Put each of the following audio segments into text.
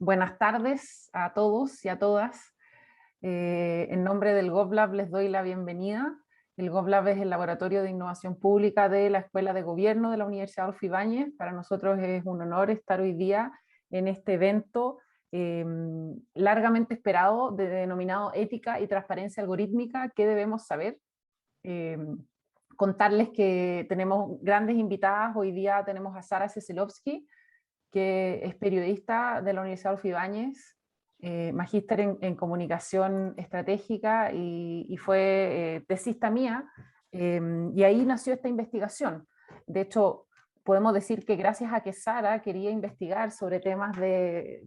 Buenas tardes a todos y a todas. En nombre del GovLab les doy la bienvenida. El GovLab es el Laboratorio de Innovación Pública de la Escuela de Gobierno de la Universidad Adolfo Ibáñez. Para nosotros es un honor estar hoy día en este evento largamente esperado denominado Ética y Transparencia Algorítmica. ¿Qué debemos saber? Contarles que tenemos grandes invitadas. Hoy día tenemos a Sara Ceselowski, que es periodista de la Universidad Adolfo Ibáñez, magíster en comunicación estratégica y fue tesista mía, y ahí nació esta investigación. De hecho, podemos decir que gracias a que Sara quería investigar sobre temas de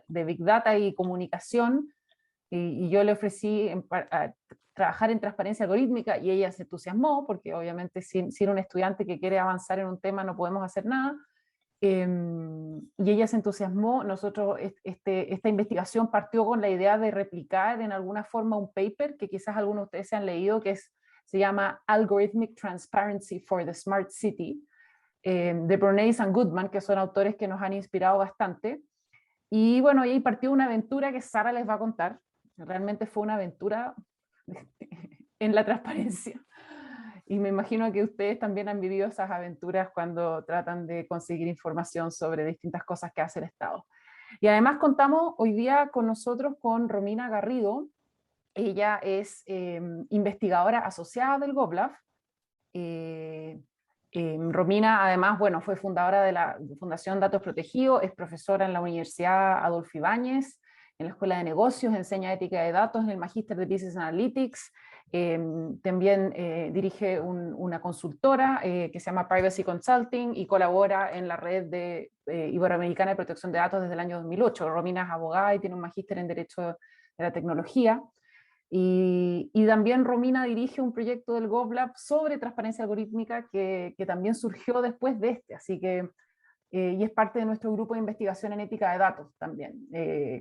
Big Data y comunicación, y yo le ofrecí a trabajar en transparencia algorítmica y ella se entusiasmó, porque obviamente sin un estudiante que quiere avanzar en un tema no podemos hacer nada. Y ella se entusiasmó. Nosotros, esta investigación partió con la idea de replicar en alguna forma un paper que quizás algunos de ustedes se han leído, se llama Algorithmic Transparency for the Smart City, de Bernays and Goodman, que son autores que nos han inspirado bastante. Y bueno, ahí partió una aventura que Sara les va a contar. Realmente fue una aventura en la transparencia. Y me imagino que ustedes también han vivido esas aventuras cuando tratan de conseguir información sobre distintas cosas que hace el Estado. Y además contamos hoy día con nosotros con Romina Garrido. Ella es investigadora asociada del GovLab. Romina además, bueno, fue fundadora de la Fundación Datos Protegidos, es profesora en la Universidad Adolfo Ibáñez, en la Escuela de Negocios, enseña ética de datos en el Magíster de Business Analytics. También dirige una consultora que se llama Privacy Consulting y colabora en la red Iberoamericana de Protección de Datos desde el año 2008. Romina es abogada y tiene un magíster en Derecho de la Tecnología. Y también Romina dirige un proyecto del GovLab sobre transparencia algorítmica que también surgió después de así que y es parte de nuestro grupo de investigación en ética de datos también.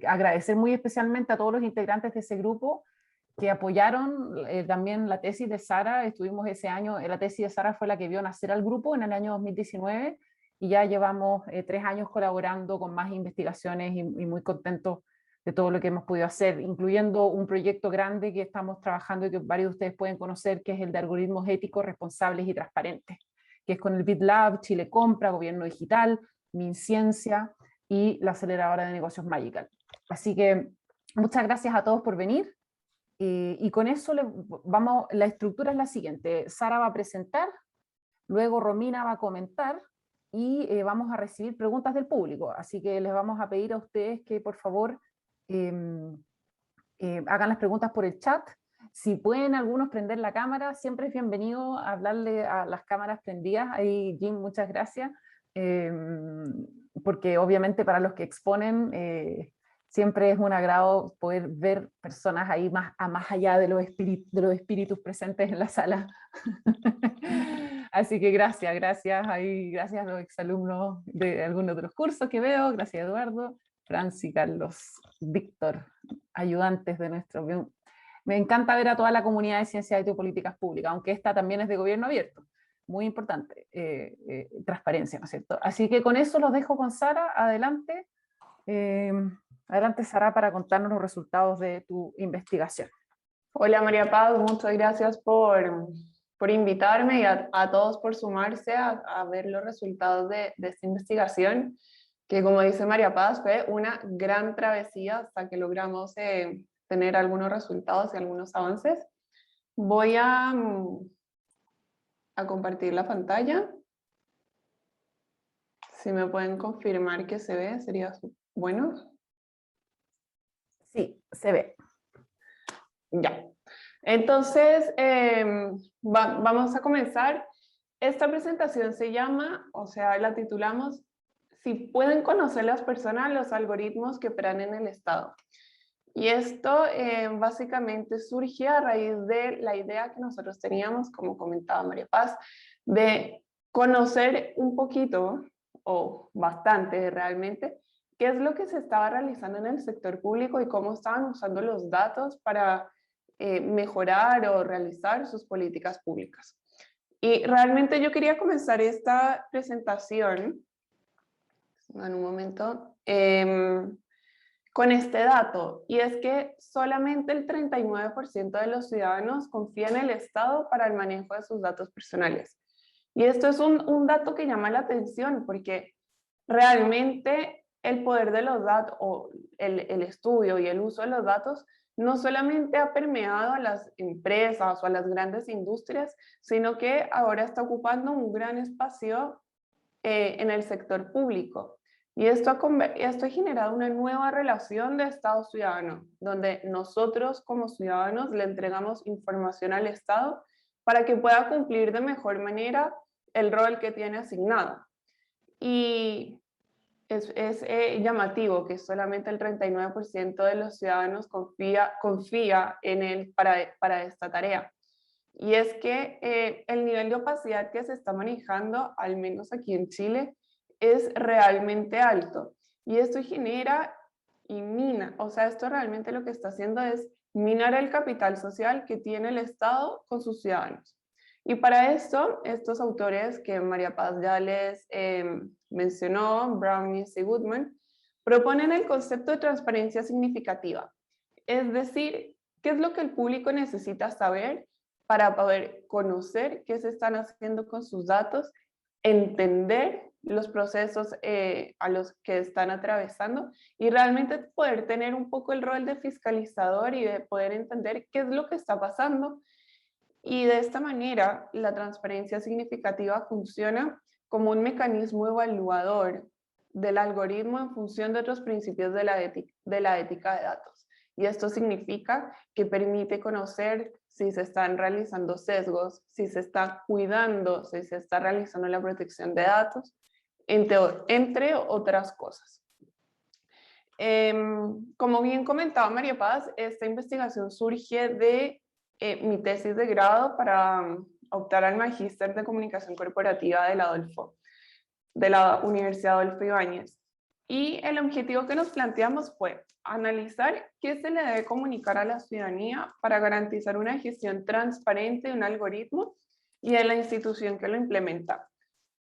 Agradecer muy especialmente a todos los integrantes de ese grupo que apoyaron también la tesis de Sara. Estuvimos ese año, la tesis de Sara fue la que vio nacer al grupo en el año 2019, y ya llevamos 3 años colaborando con más investigaciones y muy contentos de todo lo que hemos podido hacer, incluyendo un proyecto grande que estamos trabajando y que varios de ustedes pueden conocer, que es el de algoritmos éticos, responsables y transparentes, que es con el BitLab, Chile Compra, Gobierno Digital, MinCiencia y la aceleradora de negocios Magical. Así que muchas gracias a todos por venir, y con eso la estructura es la siguiente. Sara va a presentar, luego Romina va a comentar y vamos a recibir preguntas del público, así que les vamos a pedir a ustedes que por favor hagan las preguntas por el chat. Si pueden algunos prender la cámara, siempre es bienvenido hablarle a las cámaras prendidas. Ahí, Jim, muchas gracias, porque obviamente para los que exponen siempre es un agrado poder ver personas ahí más allá de los espíritus presentes en la sala. Así que gracias ahí, gracias a los exalumnos de algunos de los cursos que veo, gracias Eduardo, Franci, Carlos, Víctor, ayudantes de nuestro... Me encanta ver a toda la comunidad de Ciencias y Políticas Públicas, aunque esta también es de gobierno abierto, muy importante, transparencia, ¿no es cierto? Así que con eso los dejo con Sara, adelante. Adelante, Sara, para contarnos los resultados de tu investigación. Hola María Paz, muchas gracias por invitarme y a todos por sumarse a ver los resultados de esta investigación, que como dice María Paz, fue una gran travesía hasta que logramos tener algunos resultados y algunos avances. Voy a compartir la pantalla. Si me pueden confirmar que se ve, sería bueno. Sí, se ve. Ya. Entonces, vamos a comenzar. Esta presentación se llama, o sea, la titulamos, si pueden conocer las personas los algoritmos que operan en el Estado. Y esto básicamente surge a raíz de la idea que nosotros teníamos, como comentaba María Paz, de conocer un poquito, o bastante realmente, qué es lo que se estaba realizando en el sector público y cómo estaban usando los datos para mejorar o realizar sus políticas públicas. Y realmente yo quería comenzar esta presentación, en un momento, con este dato, y es que solamente el 39% de los ciudadanos confía en el Estado para el manejo de sus datos personales. Y esto es un dato que llama la atención porque realmente el poder de los datos o el estudio y el uso de los datos no solamente ha permeado a las empresas o a las grandes industrias, sino que ahora está ocupando un gran espacio en el sector público. Y esto ha generado una nueva relación de Estado-ciudadano, donde nosotros como ciudadanos le entregamos información al Estado para que pueda cumplir de mejor manera el rol que tiene asignado. Y es llamativo que solamente el 39% de los ciudadanos confía en él para esta tarea. Y es que el nivel de opacidad que se está manejando, al menos aquí en Chile, es realmente alto. Y esto genera y mina, o sea, esto realmente lo que está haciendo es minar el capital social que tiene el Estado con sus ciudadanos. Y para esto, estos autores que María Paz ya les mencionó, Brownies y Goodman, proponen el concepto de transparencia significativa. Es decir, ¿qué es lo que el público necesita saber para poder conocer qué se están haciendo con sus datos, entender los procesos a los que están atravesando y realmente poder tener un poco el rol de fiscalizador y de poder entender qué es lo que está pasando? Y de esta manera, la transparencia significativa funciona como un mecanismo evaluador del algoritmo en función de otros principios de la ética de datos. Y esto significa que permite conocer si se están realizando sesgos, si se está cuidando, si se está realizando la protección de datos, entre otras cosas. Como bien comentaba María Paz, esta investigación surge de mi tesis de grado para optar al Magíster de Comunicación Corporativa de la Universidad Adolfo Ibáñez. Y el objetivo que nos planteamos fue analizar qué se le debe comunicar a la ciudadanía para garantizar una gestión transparente de un algoritmo y de la institución que lo implementa.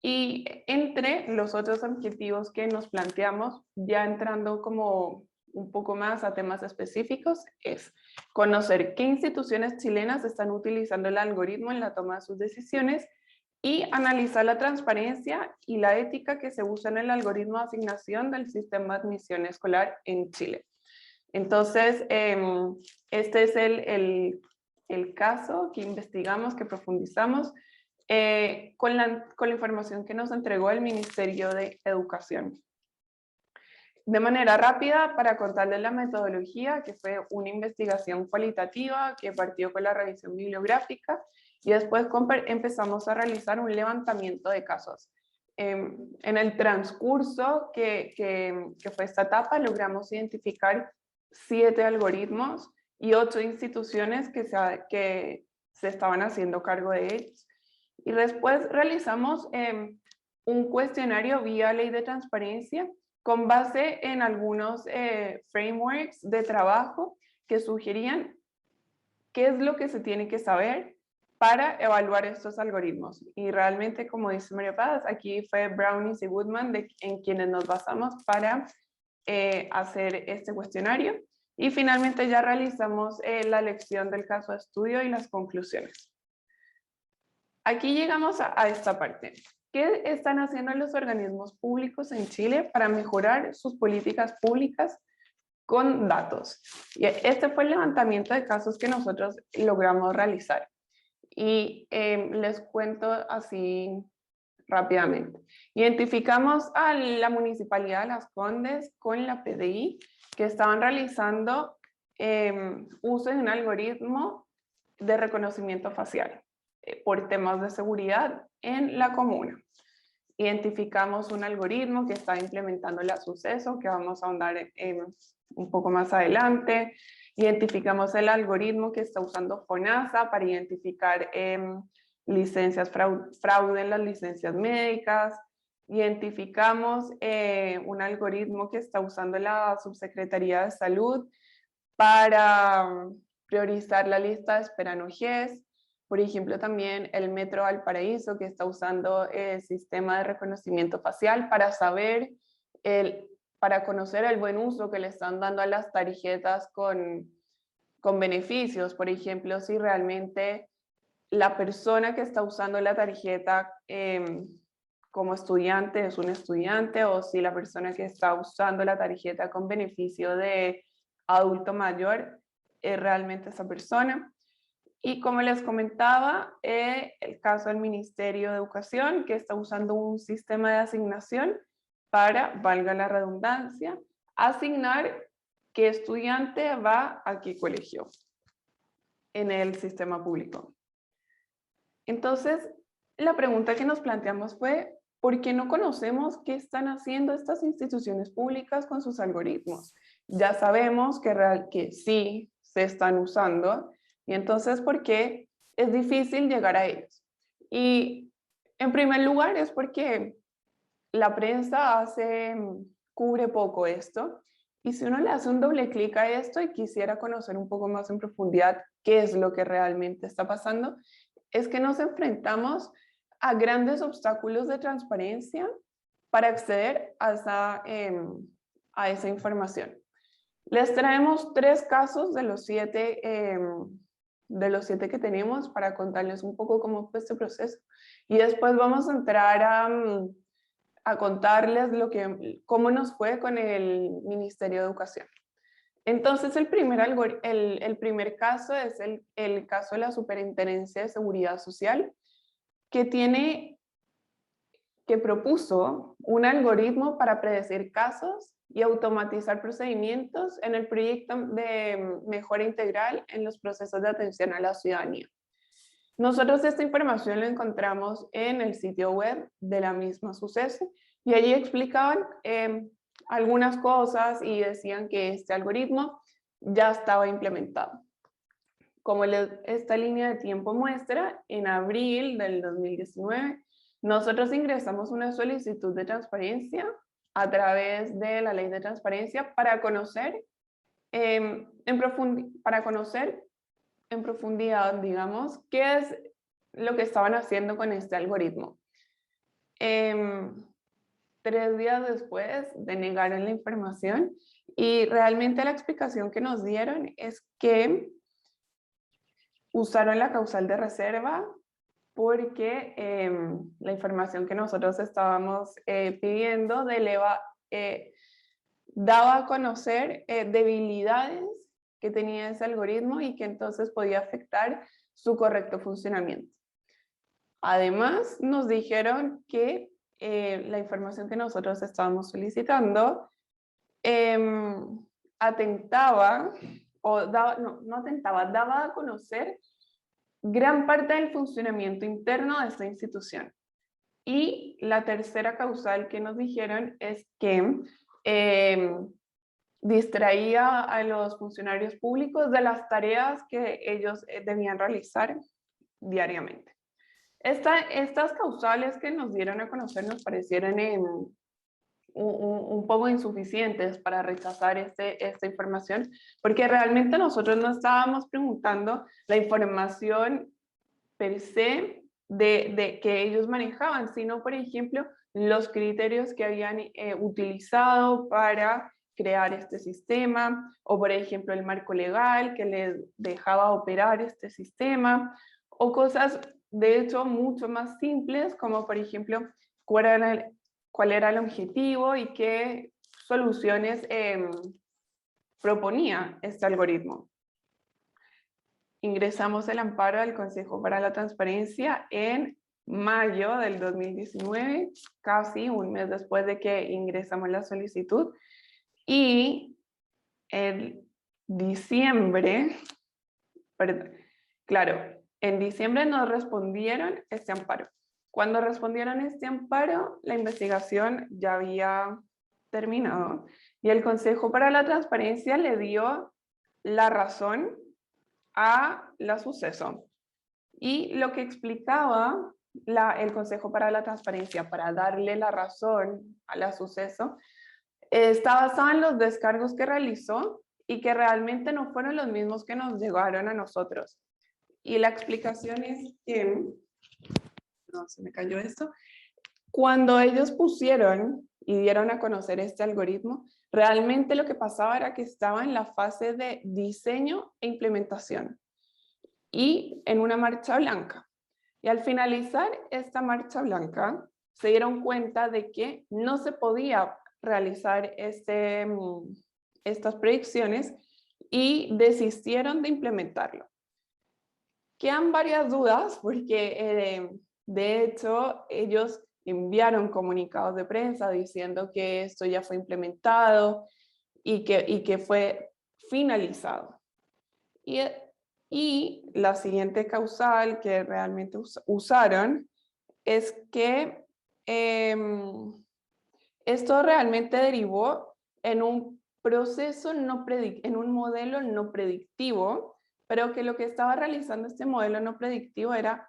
Y entre los otros objetivos que nos planteamos, ya entrando como un poco más a temas específicos, es conocer qué instituciones chilenas están utilizando el algoritmo en la toma de sus decisiones y analizar la transparencia y la ética que se usa en el algoritmo de asignación del sistema de admisión escolar en Chile. Entonces, este es el caso que investigamos, que profundizamos, con la información que nos entregó el Ministerio de Educación. De manera rápida, para contarles la metodología, que fue una investigación cualitativa que partió con la revisión bibliográfica y después empezamos a realizar un levantamiento de casos. En el transcurso que fue esta etapa, logramos identificar 7 algoritmos y 8 instituciones que se estaban haciendo cargo de ellos. Y después realizamos un cuestionario vía ley de transparencia con base en algunos frameworks de trabajo que sugerían qué es lo que se tiene que saber para evaluar estos algoritmos. Y realmente, como dice María Paz, aquí fue Brownies y Woodman en quienes nos basamos para hacer este cuestionario. Y finalmente ya realizamos la lección del caso de estudio y las conclusiones. Aquí llegamos a esta parte. ¿Qué están haciendo los organismos públicos en Chile para mejorar sus políticas públicas con datos? Y este fue el levantamiento de casos que nosotros logramos realizar. Y les cuento así rápidamente. Identificamos a la Municipalidad de Las Condes con la PDI que estaban realizando uso de un algoritmo de reconocimiento facial por temas de seguridad en la comuna. Identificamos un algoritmo que está implementando la Suceso, que vamos a ahondar un poco más adelante. Identificamos el algoritmo que está usando FONASA para identificar licencias, fraude en las licencias médicas. Identificamos un algoritmo que está usando la Subsecretaría de Salud para priorizar la lista de espera en OGES. Por ejemplo, también el Metro Valparaíso, que está usando el sistema de reconocimiento facial para saber para conocer el buen uso que le están dando a las tarjetas con beneficios. Por ejemplo, si realmente la persona que está usando la tarjeta como estudiante es un estudiante, o si la persona que está usando la tarjeta con beneficio de adulto mayor es realmente esa persona. Y como les comentaba, el caso del Ministerio de Educación, que está usando un sistema de asignación para, valga la redundancia, asignar qué estudiante va a qué colegio en el sistema público. Entonces, la pregunta que nos planteamos fue, ¿por qué no conocemos qué están haciendo estas instituciones públicas con sus algoritmos? Ya sabemos que sí se están usando, y entonces, ¿por qué es difícil llegar a ellos? Y en primer lugar es porque la prensa cubre poco esto, y si uno le hace un doble clic a esto y quisiera conocer un poco más en profundidad qué es lo que realmente está pasando, es que nos enfrentamos a grandes obstáculos de transparencia para acceder a esa información. Les traemos 3 casos de los 7 que tenemos para contarles un poco cómo fue este proceso. Y después vamos a entrar a contarles cómo nos fue con el Ministerio de Educación. Entonces, el primer caso es el caso de la Superintendencia de Seguridad Social, que propuso un algoritmo para predecir casos y automatizar procedimientos en el proyecto de mejora integral en los procesos de atención a la ciudadanía. Nosotros esta información la encontramos en el sitio web de la misma Sucese, y allí explicaban algunas cosas y decían que este algoritmo ya estaba implementado. Como esta línea de tiempo muestra, en abril del 2019, nosotros ingresamos una solicitud de transparencia a través de la ley de transparencia para conocer en profundidad, digamos, qué es lo que estaban haciendo con este algoritmo. 3 días después denegaron la información, y realmente la explicación que nos dieron es que usaron la causal de reserva porque la información que nosotros estábamos pidiendo daba a conocer debilidades que tenía ese algoritmo y que entonces podía afectar su correcto funcionamiento. Además, nos dijeron que la información que nosotros estábamos solicitando atentaba, daba a conocer gran parte del funcionamiento interno de esta institución. Y la tercera causal que nos dijeron es que distraía a los funcionarios públicos de las tareas que ellos debían realizar diariamente. Estas causales que nos dieron a conocer nos parecieron un poco insuficientes para rechazar esta información, porque realmente nosotros no estábamos preguntando la información per se que ellos manejaban, sino, por ejemplo, los criterios que habían utilizado para crear este sistema, o por ejemplo el marco legal que les dejaba operar este sistema, o cosas de hecho mucho más simples, como por ejemplo cuál era el objetivo y qué soluciones proponía este algoritmo. Ingresamos el amparo al Consejo para la Transparencia en mayo del 2019, casi un mes después de que ingresamos la solicitud, y en diciembre, en diciembre nos respondieron este amparo. Cuando respondieron este amparo, la investigación ya había terminado y el Consejo para la Transparencia le dio la razón a la Suceso. Y lo que explicaba el Consejo para la Transparencia para darle la razón a la Suceso está basado en los descargos que realizó y que realmente no fueron los mismos que nos llegaron a nosotros. Y la explicación es que, no, se me cayó esto, Cuando ellos pusieron y dieron a conocer este algoritmo, realmente lo que pasaba era que estaba en la fase de diseño e implementación y en una marcha blanca. Y al finalizar esta marcha blanca, se dieron cuenta de que no se podía realizar estas predicciones y desistieron de implementarlo. Quedan varias dudas porque de hecho ellos enviaron comunicados de prensa diciendo que esto ya fue implementado y que fue finalizado. Y la siguiente causal que realmente usaron es que esto realmente derivó en un proceso en un modelo no predictivo, pero que lo que estaba realizando este modelo no predictivo era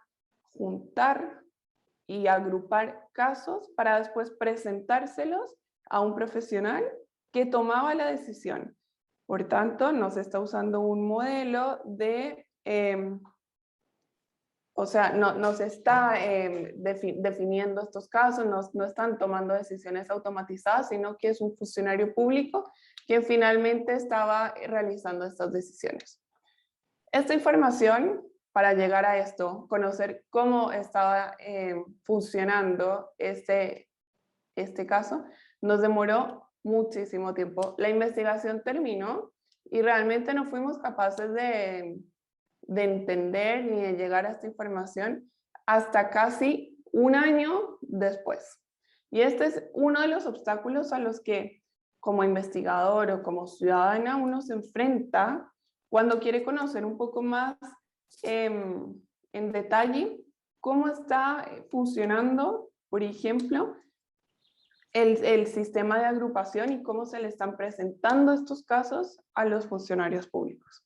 juntar y agrupar casos para después presentárselos a un profesional que tomaba la decisión. Por tanto, no se está usando un modelo de, o sea, no se está definiendo estos casos, no están tomando decisiones automatizadas, sino que es un funcionario público quien finalmente estaba realizando estas decisiones. Esta información, para llegar a esto, conocer cómo estaba funcionando este caso, nos demoró muchísimo tiempo. La investigación terminó y realmente no fuimos capaces de entender ni de llegar a esta información hasta casi un año después. Y este es uno de los obstáculos a los que como investigador o como ciudadana uno se enfrenta cuando quiere conocer un poco más en detalle cómo está funcionando, por ejemplo, el sistema de agrupación y cómo se le están presentando estos casos a los funcionarios públicos.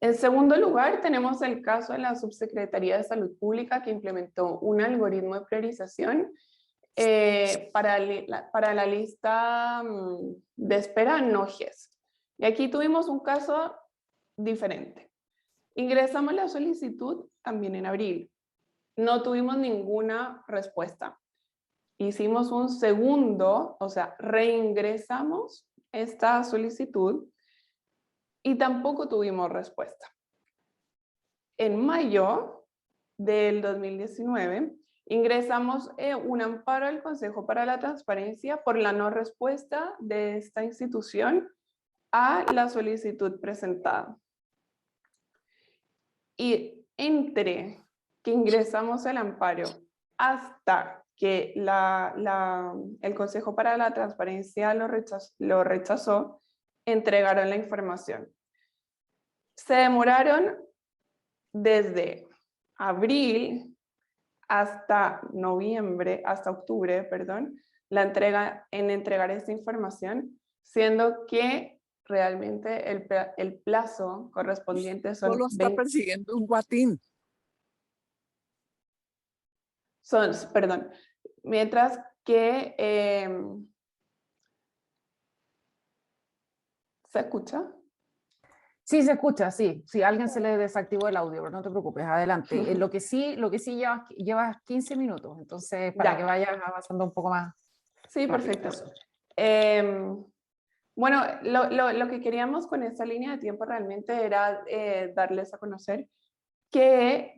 En segundo lugar, tenemos el caso de la Subsecretaría de Salud Pública que implementó un algoritmo de priorización para la lista de espera no GES. Y aquí tuvimos un caso diferente. Ingresamos la solicitud también en abril. No tuvimos ninguna respuesta. Hicimos un segundo, o sea, reingresamos esta solicitud y tampoco tuvimos respuesta. En mayo del 2019, ingresamos un amparo al Consejo para la Transparencia por la no respuesta de esta institución a la solicitud presentada. Y entre que ingresamos el amparo hasta que el Consejo para la Transparencia lo rechazó, entregaron la información. Se demoraron desde abril hasta octubre, perdón, en entregar esta información, siendo que realmente el plazo correspondiente son... Solo está persiguiendo un guatín. Perdón, mientras que... ¿se escucha? Sí, se escucha, sí. Sí, a alguien se le desactivó el audio, pero no te preocupes, adelante. Lo que sí llevas 15 minutos, entonces para que vayas avanzando un poco más. Sí, perfecto. Bueno, lo que queríamos con esta línea de tiempo realmente era darles a conocer que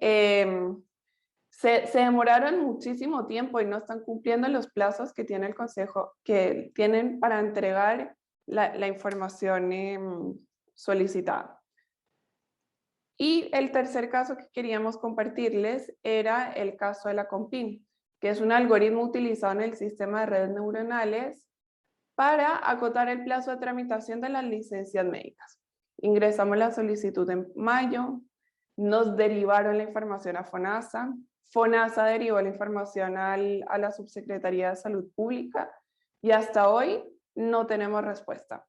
se demoraron muchísimo tiempo y no están cumpliendo los plazos que tiene el Consejo, que tienen para entregar la información solicitada. Y el tercer caso que queríamos compartirles era el caso de la COMPIN, que es un algoritmo utilizado en el sistema de redes neuronales para acotar el plazo de tramitación de las licencias médicas. Ingresamos la solicitud en mayo, nos derivaron la información a FONASA, FONASA derivó la información a la Subsecretaría de Salud Pública y hasta hoy no tenemos respuesta.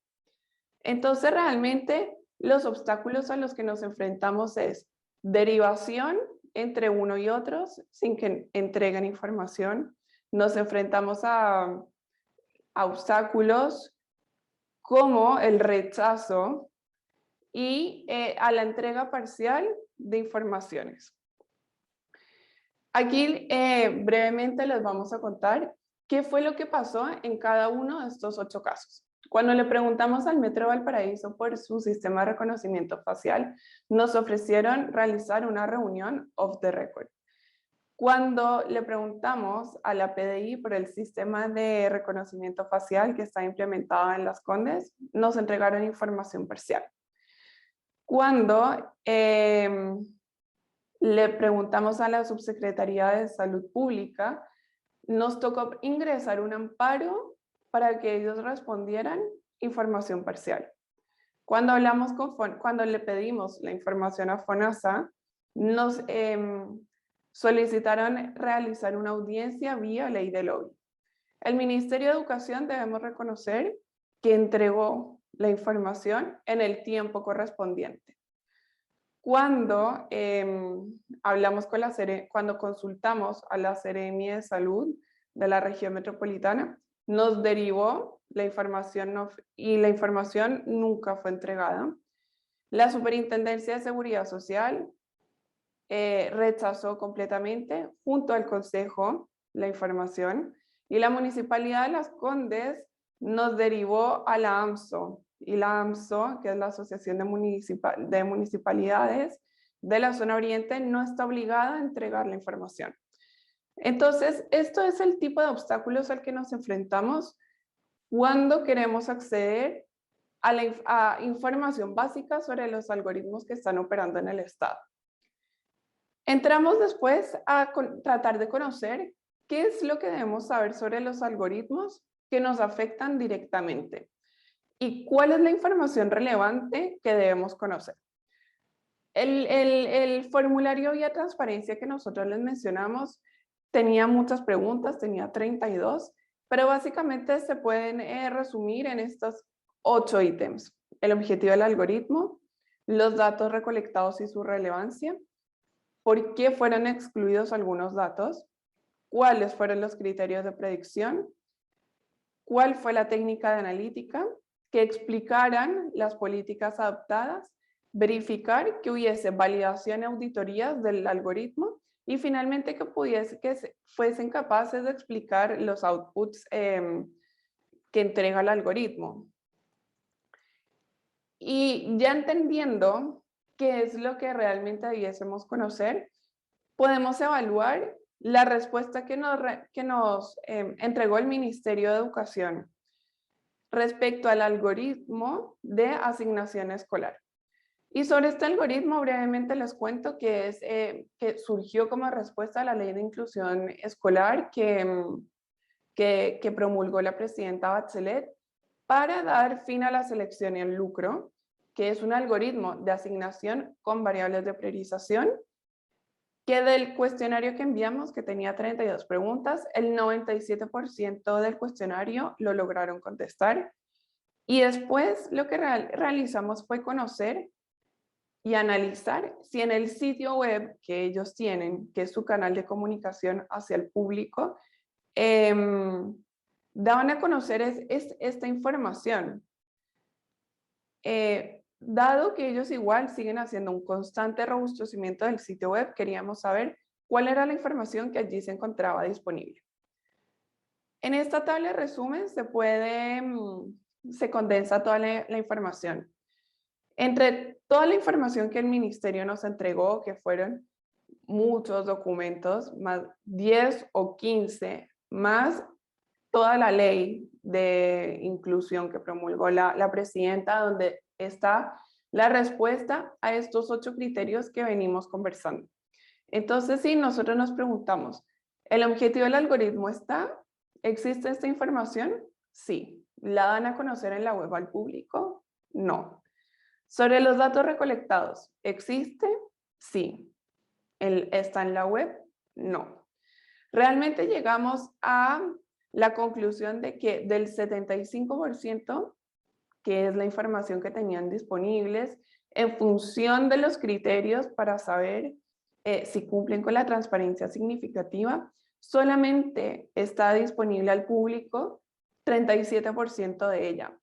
Entonces realmente los obstáculos a los que nos enfrentamos es derivación entre uno y otros sin que entreguen información. Nos enfrentamos a obstáculos como el rechazo y a la entrega parcial de informaciones. Aquí brevemente les vamos a contar qué fue lo que pasó en cada uno de estos 8 casos. Cuando le preguntamos al Metro de Valparaíso por su sistema de reconocimiento facial, nos ofrecieron realizar una reunión off the record. Cuando le preguntamos a la PDI por el sistema de reconocimiento facial que está implementado en Las Condes, nos entregaron información parcial. Cuando le preguntamos a la Subsecretaría de Salud Pública, nos tocó ingresar un amparo para que ellos respondieran información parcial. Cuando le pedimos la información a FONASA, nos solicitaron realizar una audiencia vía ley de lobby. El Ministerio de Educación, debemos reconocer que entregó la información en el tiempo correspondiente. Cuando cuando consultamos a la Seremi de Salud de la región metropolitana, nos derivó la información y la información nunca fue entregada. La Superintendencia de Seguridad Social rechazó completamente junto al Consejo la información y la Municipalidad de Las Condes nos derivó a la AMSO, y la AMSO, que es la Asociación de Municipalidades de la Zona Oriente, no está obligada a entregar la información. Entonces, esto es el tipo de obstáculos al que nos enfrentamos cuando queremos acceder a información básica sobre los algoritmos que están operando en el Estado. Entramos después a tratar de conocer qué es lo que debemos saber sobre los algoritmos que nos afectan directamente y cuál es la información relevante que debemos conocer. El formulario vía transparencia que nosotros les mencionamos tenía muchas preguntas, tenía 32, pero básicamente se pueden resumir en estos 8 ítems. El objetivo del algoritmo, los datos recolectados y su relevancia, por qué fueron excluidos algunos datos, cuáles fueron los criterios de predicción, cuál fue la técnica de analítica, que explicaran las políticas adoptadas, verificar que hubiese validación y auditorías del algoritmo y finalmente que fuesen capaces de explicar los outputs que entrega el algoritmo. Y ya entendiendo qué es lo que realmente debiésemos conocer, podemos evaluar la respuesta que nos entregó el Ministerio de Educación respecto al algoritmo de asignación escolar. Y sobre este algoritmo brevemente les cuento que surgió como respuesta a la Ley de Inclusión Escolar que promulgó la presidenta Bachelet para dar fin a la selección y el lucro, que es un algoritmo de asignación con variables de priorización, que del cuestionario que enviamos, que tenía 32 preguntas, el 97% del cuestionario lo lograron contestar. Y después lo que realizamos fue conocer y analizar si en el sitio web que ellos tienen, que es su canal de comunicación hacia el público, daban a conocer esta información. Dado que ellos igual siguen haciendo un constante robustecimiento del sitio web, queríamos saber cuál era la información que allí se encontraba disponible. En esta tabla de resumen se condensa toda la información. Entre toda la información que el ministerio nos entregó, que fueron muchos documentos, más 10 o 15, más toda la ley de inclusión que promulgó la presidenta, donde está la respuesta a estos 8 criterios que venimos conversando. Entonces, sí, nosotros nos preguntamos, ¿el objetivo del algoritmo está? ¿Existe esta información? Sí. ¿La dan a conocer en la web al público? No. Sobre los datos recolectados, ¿existe? Sí. ¿Está en la web? No. Realmente llegamos a la conclusión de que del 75%, que es la información que tenían disponibles, en función de los criterios para saber si cumplen con la transparencia significativa, solamente está disponible al público 37% de ella.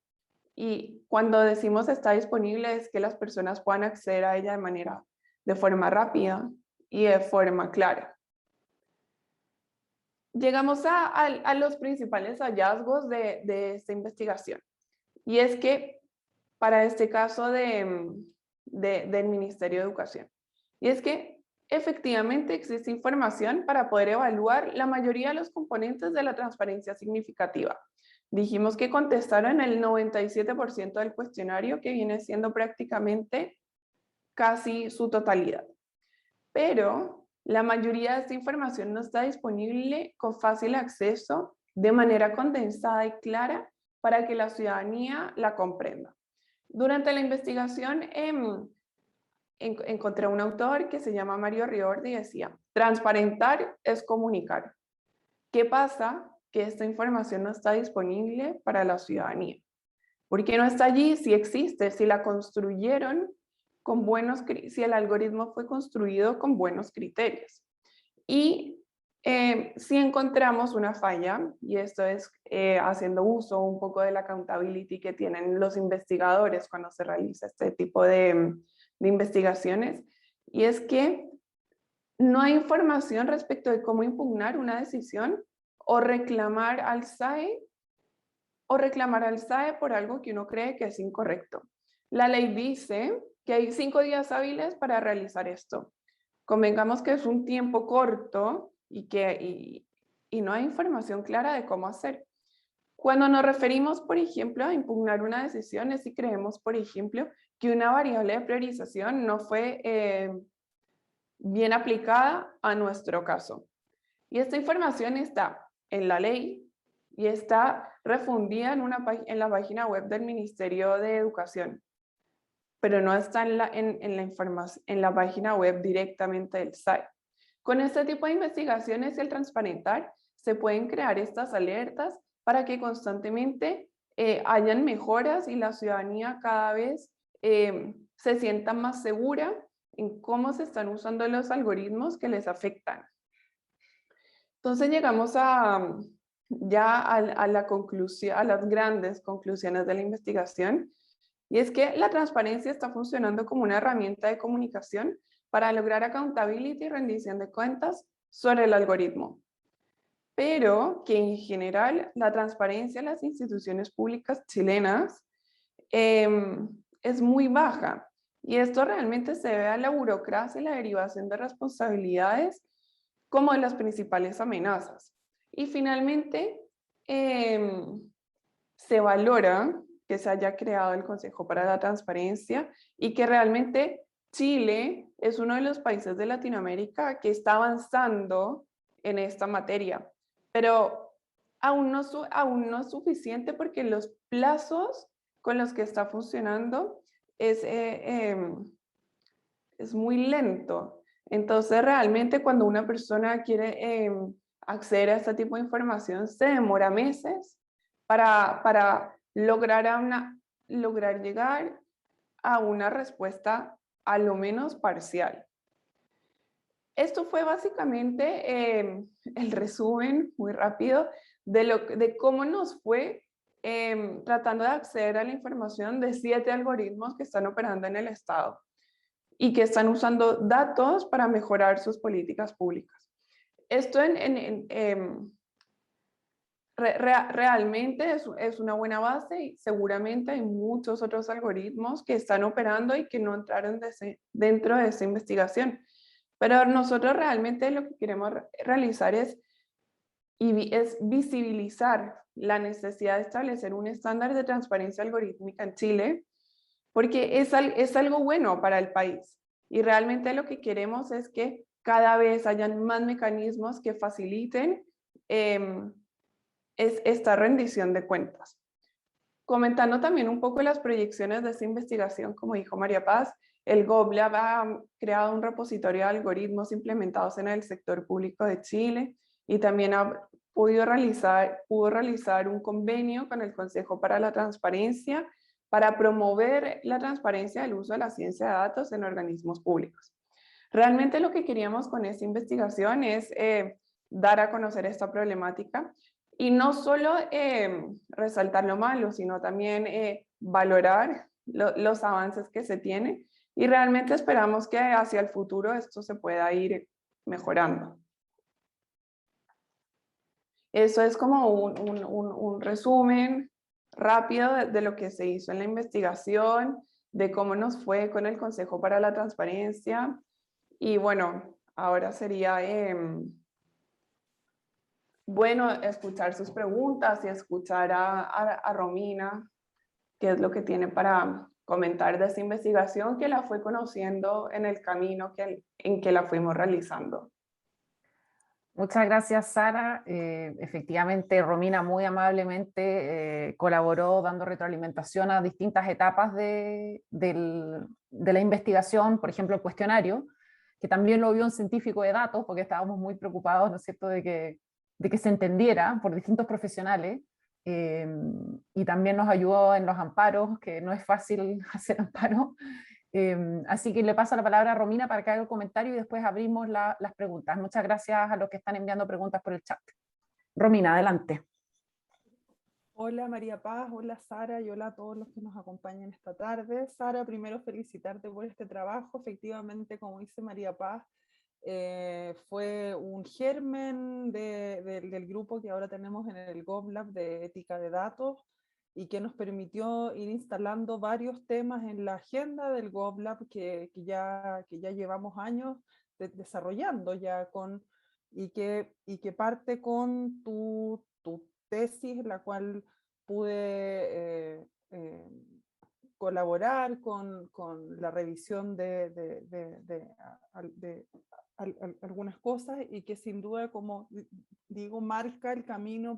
Y cuando decimos está disponible es que las personas puedan acceder a ella de forma rápida y de forma clara. llegamos a los principales hallazgos de esta investigación. Y es que para este caso del Ministerio de Educación. Y es que efectivamente existe información para poder evaluar la mayoría de los componentes de la transparencia significativa. Dijimos que contestaron el 97% del cuestionario, que viene siendo prácticamente casi su totalidad. Pero la mayoría de esta información no está disponible con fácil acceso, de manera condensada y clara, para que la ciudadanía la comprenda. Durante la investigación encontré un autor que se llama Mario Riordi y decía: transparentar es comunicar. ¿Qué pasa? Que esta información no está disponible para la ciudadanía. ¿Por qué no está allí? Si existe, si la construyeron con si el algoritmo fue construido con buenos criterios. Y si encontramos una falla, y esto es haciendo uso un poco de la accountability que tienen los investigadores cuando se realiza este tipo de investigaciones, y es que no hay información respecto de cómo impugnar una decisión o reclamar al SAE por algo que uno cree que es incorrecto. La ley dice que hay 5 días hábiles para realizar esto. Convengamos que es un tiempo corto y no hay información clara de cómo hacer. Cuando nos referimos, por ejemplo, a impugnar una decisión, es si creemos, por ejemplo, que una variable de priorización no fue bien aplicada a nuestro caso. Y esta información está en la ley y está refundida en la página web del Ministerio de Educación, pero no está en la página web directamente del SAE. Con este tipo de investigaciones y el transparentar, se pueden crear estas alertas para que constantemente hayan mejoras y la ciudadanía cada vez se sienta más segura en cómo se están usando los algoritmos que les afectan. Entonces llegamos ya a la conclusión, a las grandes conclusiones de la investigación, y es que la transparencia está funcionando como una herramienta de comunicación para lograr accountability y rendición de cuentas sobre el algoritmo, pero que en general la transparencia en las instituciones públicas chilenas es muy baja, y esto realmente se debe a la burocracia y la derivación de responsabilidades como de las principales amenazas. Y finalmente, se valora que se haya creado el Consejo para la Transparencia y que realmente Chile es uno de los países de Latinoamérica que está avanzando en esta materia, pero aún no es suficiente porque los plazos con los que está funcionando es muy lento. Entonces, realmente cuando una persona quiere acceder a este tipo de información, se demora meses para lograr llegar a una respuesta a lo menos parcial. Esto fue básicamente el resumen muy rápido de cómo nos fue tratando de acceder a la información de 7 algoritmos que están operando en el Estado y que están usando datos para mejorar sus políticas públicas. Esto realmente es una buena base y seguramente hay muchos otros algoritmos que están operando y que no entraron dentro de esa investigación. Pero nosotros realmente lo que queremos realizar es visibilizar la necesidad de establecer un estándar de transparencia algorítmica en Chile, porque es algo bueno para el país. Y realmente lo que queremos es que cada vez hayan más mecanismos que faciliten esta rendición de cuentas. Comentando también un poco las proyecciones de esta investigación, como dijo María Paz, el GovLab ha creado un repositorio de algoritmos implementados en el sector público de Chile y también pudo realizar un convenio con el Consejo para la Transparencia para promover la transparencia del uso de la ciencia de datos en organismos públicos. Realmente lo que queríamos con esta investigación es dar a conocer esta problemática y no solo resaltar lo malo, sino también valorar los avances que se tienen, y realmente esperamos que hacia el futuro esto se pueda ir mejorando. Eso es como un resumen rápido de lo que se hizo en la investigación, de cómo nos fue con el Consejo para la Transparencia. Y bueno, ahora sería bueno escuchar sus preguntas y escuchar a Romina, qué es lo que tiene para comentar de esta investigación que la fue conociendo en el camino en que la fuimos realizando. Muchas gracias, Sara. Efectivamente, Romina muy amablemente colaboró dando retroalimentación a distintas etapas de la investigación, por ejemplo, el cuestionario, que también lo vio un científico de datos, porque estábamos muy preocupados, ¿no es cierto?, de que se entendiera por distintos profesionales, y también nos ayudó en los amparos, que no es fácil hacer amparos. Así que le paso la palabra a Romina para que haga el comentario y después abrimos las preguntas. Muchas gracias a los que están enviando preguntas por el chat. Romina, adelante. Hola María Paz, hola Sara y hola a todos los que nos acompañan esta tarde. Sara, primero felicitarte por este trabajo. Efectivamente, como dice María Paz, fue un germen del grupo que ahora tenemos en el GovLab de ética de datos y que nos permitió ir instalando varios temas en la agenda del GovLab que ya llevamos años desarrollando ya y que parte con tu tesis, la cual pude colaborar con la revisión de algunas cosas y que sin duda, como digo, marca el camino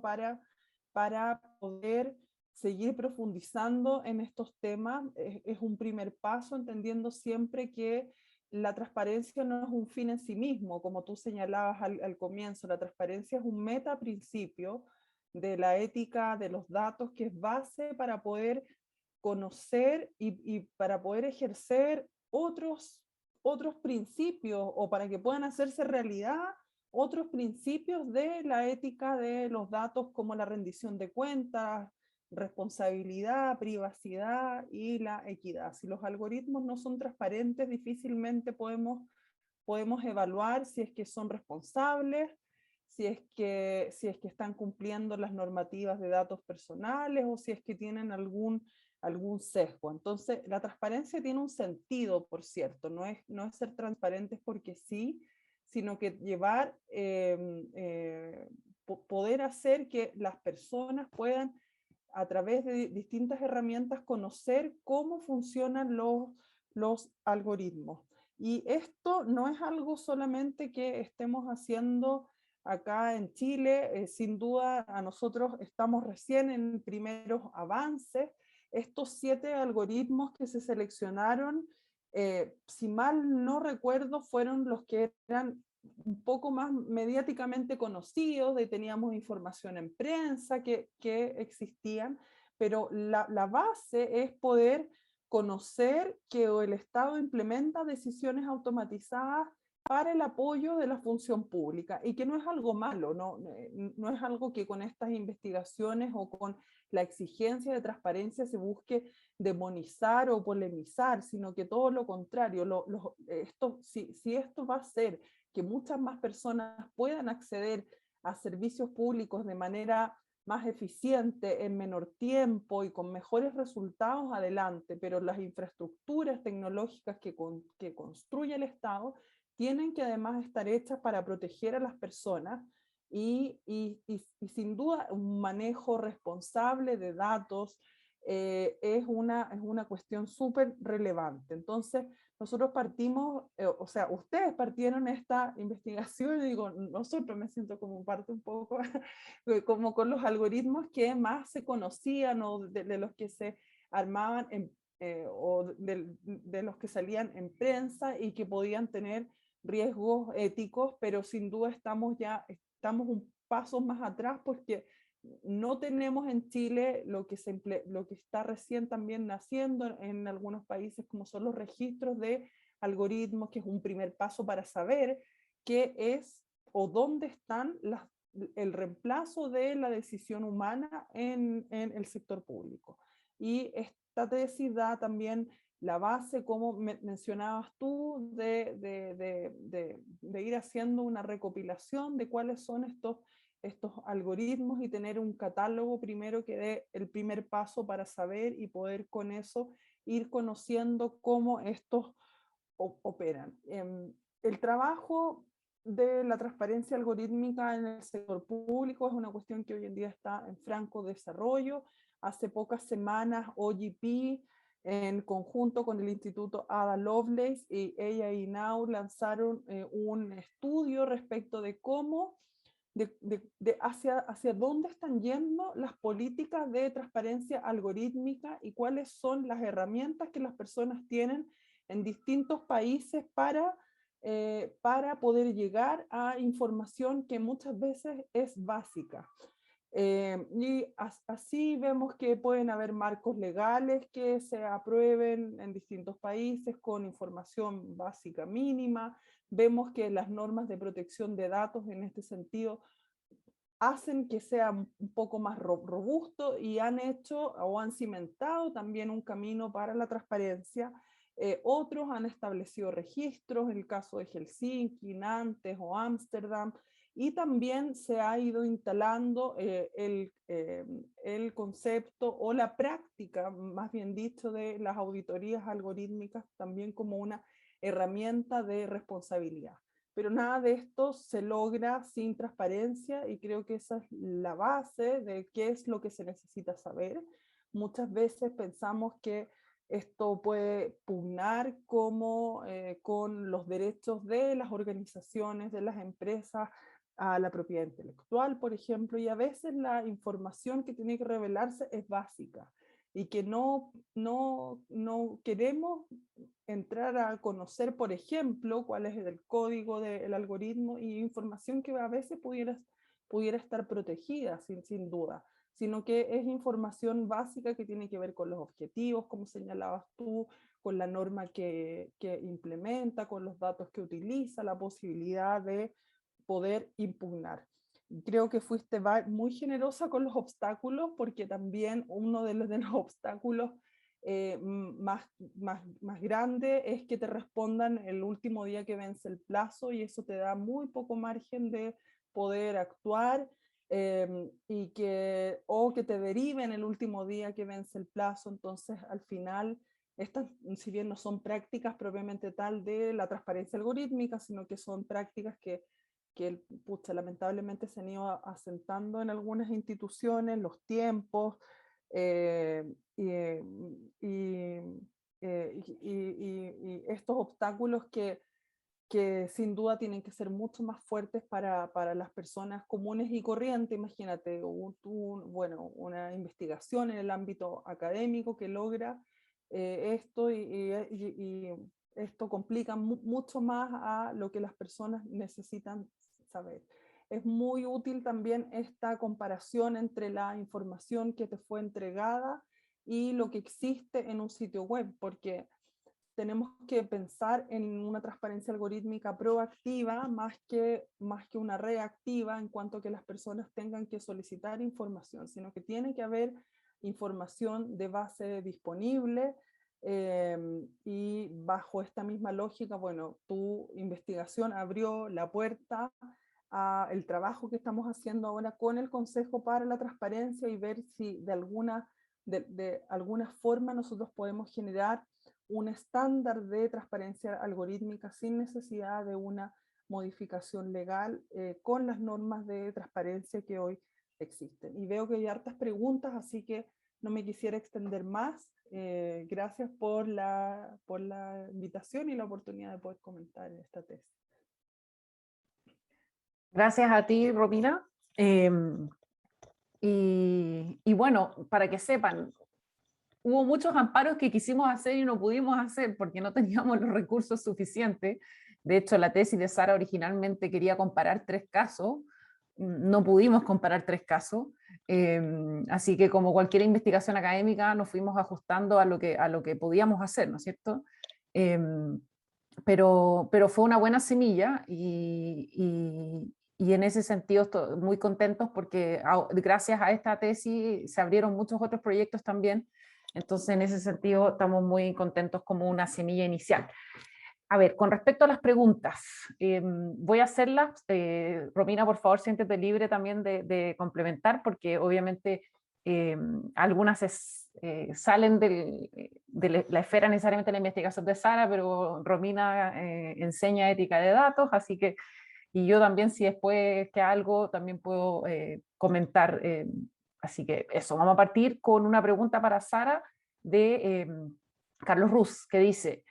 para poder seguir profundizando en estos temas. Es un primer paso, entendiendo siempre que la transparencia no es un fin en sí mismo, como tú señalabas al comienzo. La transparencia es un metaprincipio de la ética de los datos que es base para poder conocer y para poder ejercer otros principios, o para que puedan hacerse realidad otros principios de la ética de los datos, como la rendición de cuentas, responsabilidad, privacidad y la equidad. Si los algoritmos no son transparentes, difícilmente podemos evaluar si es que son responsables, si es que están cumpliendo las normativas de datos personales o si es que tienen algún sesgo. Entonces, la transparencia tiene un sentido, por cierto, no es ser transparentes porque sí, sino que poder hacer que las personas puedan, a través de distintas herramientas, conocer cómo funcionan los algoritmos. Y esto no es algo solamente que estemos haciendo acá en Chile. Sin duda, a nosotros estamos recién en primeros avances. Estos 7 algoritmos que se seleccionaron, si mal no recuerdo, fueron los que eran un poco más mediáticamente conocidos, teníamos información en prensa que existían, pero la base es poder conocer que el Estado implementa decisiones automatizadas para el apoyo de la función pública, y que no es algo malo, no es algo que con estas investigaciones o con la exigencia de transparencia se busque demonizar o polemizar, sino que todo lo contrario. Si esto va a hacer que muchas más personas puedan acceder a servicios públicos de manera más eficiente, en menor tiempo y con mejores resultados, adelante, pero las infraestructuras tecnológicas que construye el Estado tienen que además estar hechas para proteger a las personas y sin duda un manejo responsable de datos es una cuestión súper relevante. Entonces, nosotros partimos, o sea, ustedes partieron esta investigación, y digo, nosotros, me siento como parte un poco como con los algoritmos que más se conocían, o de los que se armaban o de los que salían en prensa y que podían tener riesgos éticos, pero sin duda estamos un paso más atrás, porque no tenemos en Chile lo que está recién también naciendo en algunos países, como son los registros de algoritmos, que es un primer paso para saber qué es o dónde están el reemplazo de la decisión humana en el sector público. Y esta tesis da también la base, como mencionabas tú, de ir haciendo una recopilación de cuáles son estos algoritmos y tener un catálogo primero que dé el primer paso para saber y poder con eso ir conociendo cómo estos operan. El trabajo de la transparencia algorítmica en el sector público es una cuestión que hoy en día está en franco desarrollo. Hace pocas semanas OGP, en conjunto con el Instituto Ada Lovelace y AI Now, lanzaron un estudio respecto de cómo, hacia dónde están yendo las políticas de transparencia algorítmica y cuáles son las herramientas que las personas tienen en distintos países para poder llegar a información que muchas veces es básica. Y así vemos que pueden haber marcos legales que se aprueben en distintos países con información básica mínima. Vemos que las normas de protección de datos en este sentido hacen que sea un poco más robusto y han hecho o han cimentado también un camino para la transparencia. Otros han establecido registros, en el caso de Helsinki, Nantes o Ámsterdam, y también se ha ido instalando el concepto o la práctica, más bien dicho, de las auditorías algorítmicas también como una herramienta de responsabilidad. Pero nada de esto se logra sin transparencia y creo que esa es la base de qué es lo que se necesita saber. Muchas veces pensamos que esto puede pugnar con los derechos de las organizaciones, de las empresas, a la propiedad intelectual, por ejemplo, y a veces la información que tiene que revelarse es básica y que no queremos entrar a conocer, por ejemplo, cuál es el código del algoritmo y información que a veces pudiera estar protegida sin duda, sino que es información básica que tiene que ver con los objetivos, como señalabas tú, con la norma que implementa, con los datos que utiliza, la posibilidad de poder impugnar. Creo que fuiste muy generosa con los obstáculos, porque también uno de los obstáculos más grande es que te respondan el último día que vence el plazo, y eso te da muy poco margen de poder actuar, o que te deriven el último día que vence el plazo. Entonces al final estas, si bien no son prácticas propiamente tal de la transparencia algorítmica, sino que son prácticas que lamentablemente se han ido asentando en algunas instituciones, los tiempos, y estos obstáculos que sin duda tienen que ser mucho más fuertes para las personas comunes y corrientes. Imagínate, una investigación en el ámbito académico que logra esto, y esto complica mucho más a lo que las personas necesitan saber. Es muy útil también esta comparación entre la información que te fue entregada y lo que existe en un sitio web, porque tenemos que pensar en una transparencia algorítmica proactiva más que una reactiva, en cuanto a que las personas tengan que solicitar información, sino que tiene que haber información de base disponible. Y bajo esta misma lógica, bueno, tu investigación abrió la puerta al trabajo que estamos haciendo ahora con el Consejo para la Transparencia, y ver si de alguna forma nosotros podemos generar un estándar de transparencia algorítmica sin necesidad de una modificación legal, con las normas de transparencia que hoy existen. Y veo que hay hartas preguntas, así que no me quisiera extender más. Gracias por la invitación y la oportunidad de poder comentar esta tesis. Gracias a ti, Romina. Y bueno, para que sepan, hubo muchos amparos que quisimos hacer y no pudimos hacer porque no teníamos los recursos suficientes. De hecho, la tesis de Sara originalmente quería comparar 3 casos, no pudimos comparar 3 casos, así que como cualquier investigación académica nos fuimos ajustando a lo que podíamos hacer, ¿no es cierto? Pero fue una buena semilla, y en ese sentido estoy muy contentos porque gracias a esta tesis se abrieron muchos otros proyectos también. Entonces en ese sentido estamos muy contentos como una semilla inicial. A ver, con respecto a las preguntas, voy a hacerlas. Romina, por favor, siéntete libre también de complementar, porque obviamente algunas salen de la esfera necesariamente de la investigación de Sara, pero Romina enseña ética de datos, así que, y yo también, si después que algo, también puedo comentar. Así que eso, vamos a partir con una pregunta para Sara de Carlos Ruz, que dice,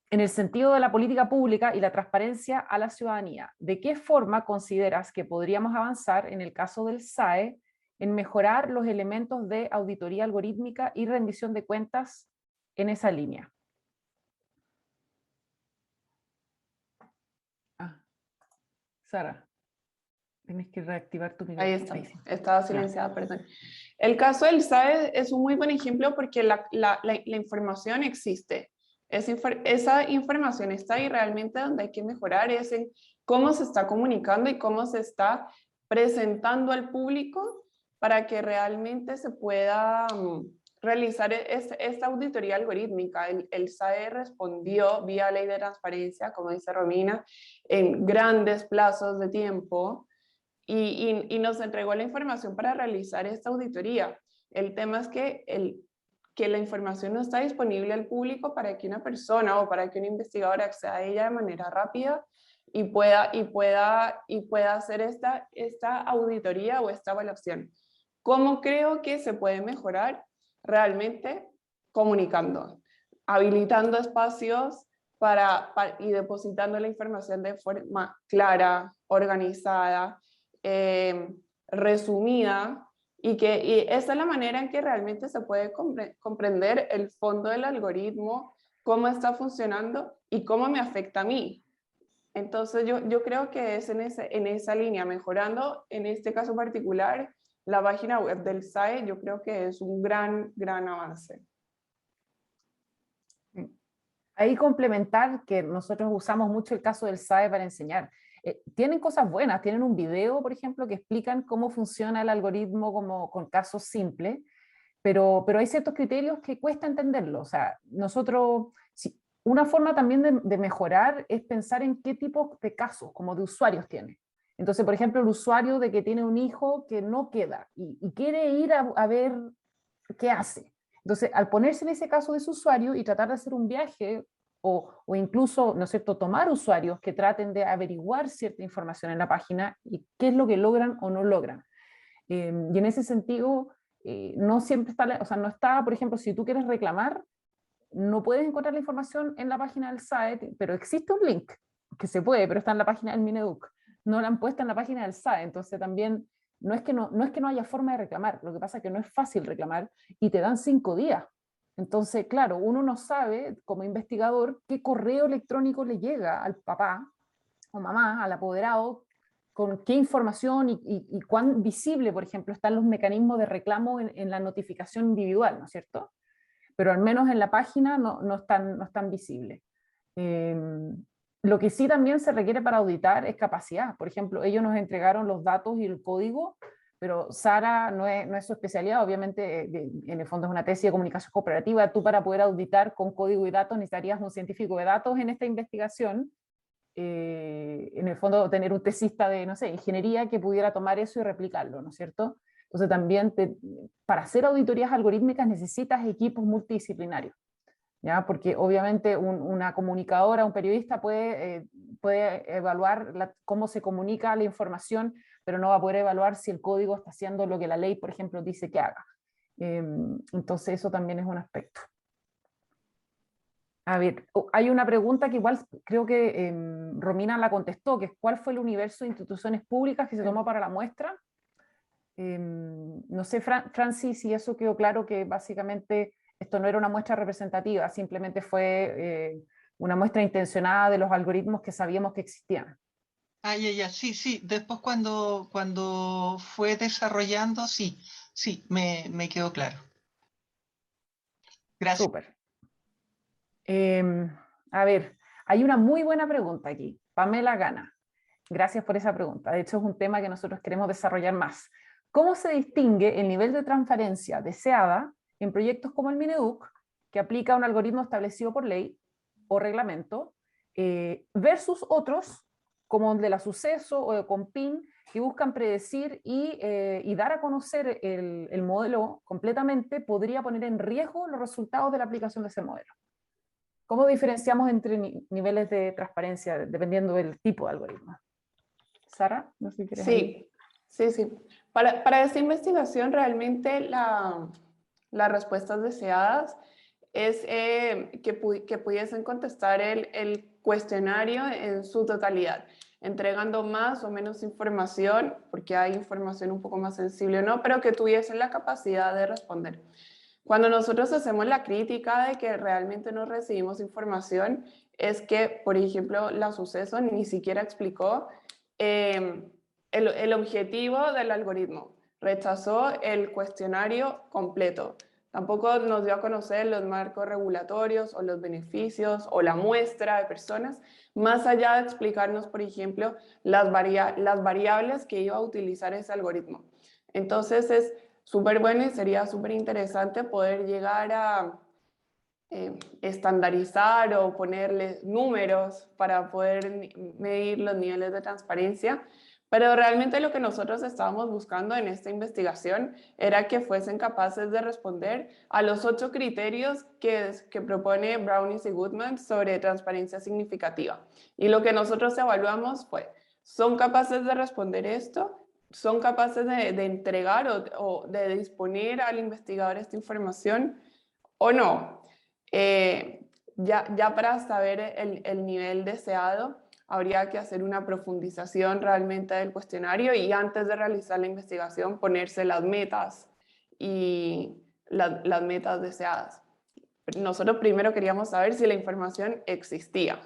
en el sentido de la política pública y la transparencia a la ciudadanía, ¿de qué forma consideras que podríamos avanzar en el caso del SAE en mejorar los elementos de auditoría algorítmica y rendición de cuentas en esa línea? Sara, tienes que reactivar tu micrófono. Ahí está, estaba silenciada, perdón. El caso del SAE es un muy buen ejemplo porque la información existe. Esa información está ahí, realmente donde hay que mejorar es en cómo se está comunicando y cómo se está presentando al público para que realmente se pueda realizar esta auditoría algorítmica. El SAE respondió vía ley de transparencia, como dice Romina, en grandes plazos de tiempo y nos entregó la información para realizar esta auditoría. El tema es que la información no está disponible al público para que una persona o para que un investigador acceda a ella de manera rápida y pueda hacer esta auditoría o esta evaluación. ¿Cómo creo que se puede mejorar? Realmente comunicando, habilitando espacios y depositando la información de forma clara, organizada, resumida, y esa es la manera en que realmente se puede comprender el fondo del algoritmo, cómo está funcionando y cómo me afecta a mí. Entonces yo creo que es en esa línea, mejorando en este caso particular la página web del SAE, yo creo que es un gran avance. Ahí complementar que nosotros usamos mucho el caso del SAE para enseñar. Tienen cosas buenas, tienen un video, por ejemplo, que explican cómo funciona el algoritmo como con casos simples, pero hay ciertos criterios que cuesta entenderlo. O sea, nosotros, una forma también de mejorar es pensar en qué tipo de casos, como de usuarios tiene. Entonces, por ejemplo, el usuario de que tiene un hijo que no queda y quiere ir a ver qué hace. Entonces, al ponerse en ese caso de su usuario y tratar de hacer un viaje o incluso, ¿no es cierto?, tomar usuarios que traten de averiguar cierta información en la página y qué es lo que logran o no logran. Y en ese sentido, no siempre está, o sea, no está, por ejemplo, si tú quieres reclamar, no puedes encontrar la información en la página del SAE, pero existe un link que se puede, pero está en la página del Mineduc. No la han puesto en la página del SAE, entonces también no es que no haya forma de reclamar, lo que pasa es que no es fácil reclamar y te dan 5 días. Entonces, claro, uno no sabe como investigador qué correo electrónico le llega al papá o mamá, al apoderado, con qué información y cuán visible, por ejemplo, están los mecanismos de reclamo en la notificación individual, ¿no es cierto? Pero al menos en la página no están visibles. Lo que sí también se requiere para auditar es capacidad. Por ejemplo, ellos nos entregaron los datos y el código, pero Sara no es su especialidad, obviamente en el fondo es una tesis de comunicación cooperativa. Tú para poder auditar con código y datos necesitarías un científico de datos en esta investigación, en el fondo tener un tesista de, no sé, ingeniería que pudiera tomar eso y replicarlo, ¿no es cierto? Entonces también para hacer auditorías algorítmicas necesitas equipos multidisciplinarios, ¿ya? Porque obviamente una comunicadora, un periodista puede evaluar cómo se comunica la información, pero no va a poder evaluar si el código está haciendo lo que la ley, por ejemplo, dice que haga. Entonces eso también es un aspecto. A ver, hay una pregunta que igual creo que Romina la contestó, que es ¿cuál fue el universo de instituciones públicas que se tomó para la muestra? No sé, Francis, si eso quedó claro, que básicamente esto no era una muestra representativa, simplemente fue una muestra intencionada de los algoritmos que sabíamos que existían. Ya, sí, después cuando fue desarrollando, sí, me quedó claro. Gracias. Súper. A ver, hay una muy buena pregunta aquí, Pamela Gana. Gracias por esa pregunta. De hecho, es un tema que nosotros queremos desarrollar más. ¿Cómo se distingue el nivel de transparencia deseada en proyectos como el Mineduc, que aplica un algoritmo establecido por ley, o reglamento, versus otros, como el de la Suceso o de Compin, que buscan predecir y dar a conocer el modelo completamente, podría poner en riesgo los resultados de la aplicación de ese modelo. ¿Cómo diferenciamos entre niveles de transparencia dependiendo del tipo de algoritmo? Sara, no sé si quieres. Sí, sí. Para esta investigación realmente las respuestas deseadas es que pudiesen contestar el cuestionario en su totalidad, entregando más o menos información, porque hay información un poco más sensible o no, pero que tuviesen la capacidad de responder. Cuando nosotros hacemos la crítica de que realmente no recibimos información, es que, por ejemplo, la Suceso ni siquiera explicó el objetivo del algoritmo. Rechazó el cuestionario completo. Tampoco nos dio a conocer los marcos regulatorios o los beneficios o la muestra de personas, más allá de explicarnos, por ejemplo, las variables que iba a utilizar ese algoritmo. Entonces es súper bueno y sería súper interesante poder llegar a estandarizar o ponerle números para poder medir los niveles de transparencia, pero realmente lo que nosotros estábamos buscando en esta investigación era que fuesen capaces de responder a los 8 criterios que propone Brownies y Goodman sobre transparencia significativa. Y lo que nosotros evaluamos fue, ¿son capaces de responder esto? ¿Son capaces de entregar o de disponer al investigador esta información o no? Ya para saber el nivel deseado, habría que hacer una profundización realmente del cuestionario y antes de realizar la investigación ponerse las metas y las metas deseadas. Nosotros primero queríamos saber si la información existía.